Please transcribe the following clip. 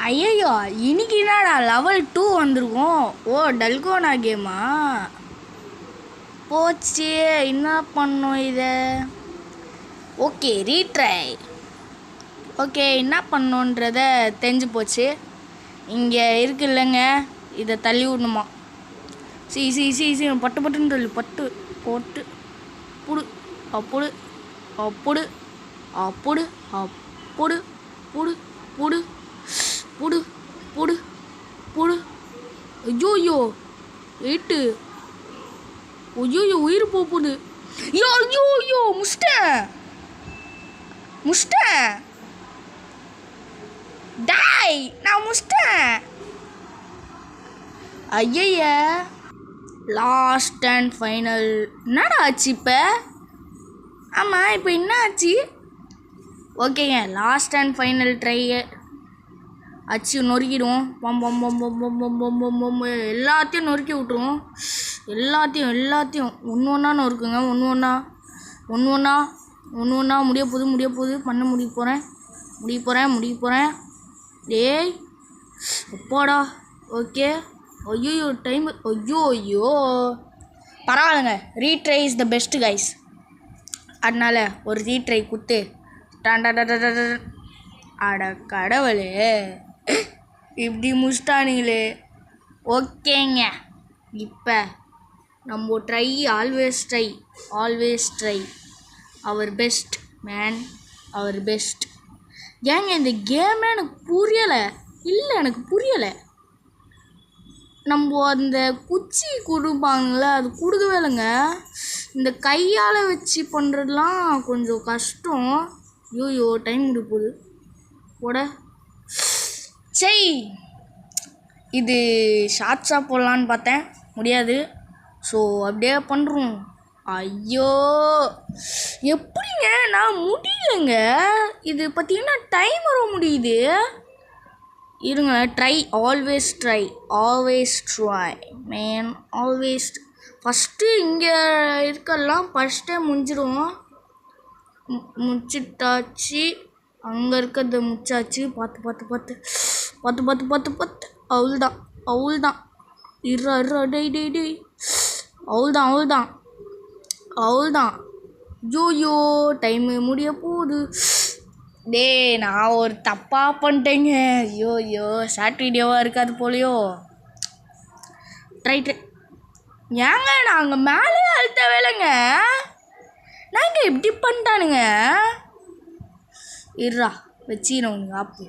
ஐயோ இன்னைக்கு என்னடா லெவல் 2 வந்திருக்கோம். ஓ டல்கோனா கேமா போச்சு. என்ன பண்ணோம் இதை? Okay retry. ஓகே என்ன பண்ணோன்றத தெரிஞ்சு போச்சு. இங்கே இருக்கு இல்லைங்க, இதை தள்ளி விடணுமா? சி சி சி சி பட்டு பட்டுன்னு தள்ளு. பட்டு போட்டு புடு அப்புடு அப்புடு அப்புடு அப்புடு புடு புடு புடு புடு புடு. ஐயோ வெயிட்டு. ஐயோ உயிர் போகுது. ஐயோ ஐயோ ஐயோ முஷ்டேன் முஷ்டேன். டாய் நான் முஷ்டேன். ஐய லாஸ்ட் அண்ட் ஃபைனல். என்னடா ஆச்சு இப்போ? ஆமாம் இப்போ என்ன ஆச்சு? ஓகேங்க லாஸ்ட் அண்ட் ஃபைனல் ட்ரை அச்சு நொறுக்கிடுவோம். எல்லாத்தையும் நொறுக்கி விட்ருவோம். எல்லாத்தையும் ஒன்று ஒன்றா நொறுக்குங்க. ஒன்று ஒன்றா முடிய போகுது பண்ண முடிய போகிறேன். டேய் அப்பாடா. ஓகே ஐயோ டைம். ஐயோ பரவாயில்லைங்க. Retry is the best guys. அதனால் ஒரு ரீட்ரை கொடுத்து அட கடவுளே இப்படி முடிச்சிட்டானுங்களே. ஓகேங்க இப்போ நம்ம try always try our best man, our best. ஏங்க இந்த கேமே எனக்கு புரியலை. நம்ம அந்த குச்சி கொடுப்பாங்களே அது கொடுக்கவே இல்லைங்க. இந்த கையால் வச்சு பண்ணுறதுலாம் கொஞ்சம் கஷ்டம். ஐயோ டைம் முடிய போகுது போட. சரி இது ஷார்ட்ஸாக போடலான்னு பார்த்தேன், முடியாது. ஸோ அப்படியே பண்ணுறோம். ஐயோ எப்படிங்க நான் முடியலைங்க. இது பார்த்தீங்கன்னா டைம் வர முடியுது. இருங்க try always try man always. First இங்கே இருக்கலாம் ஃபஸ்ட்டே முடிஞ்சிடுவோம். முடிச்சிட்டாச்சு. அங்கே இருக்கிறத முடிச்சாச்சு. பார்த்து அவ்வளோதான். இருறா டெய் அவ்வளோதான். ஐயோ டைமு முடிய போகுது. டே நான் ஒரு தப்பாக பண்ணிட்டேங்க. ஐயோ ஷார்ட் வீடியோவாக இருக்காது போலையோ. ட்ரை ஏங்க நாங்கள் மேலே அழுத்த வேலைங்க. நாங்கள் இப்படி பண்ணிட்டானுங்க. இருறா வச்சிக்கிறோம் ஆப்பு.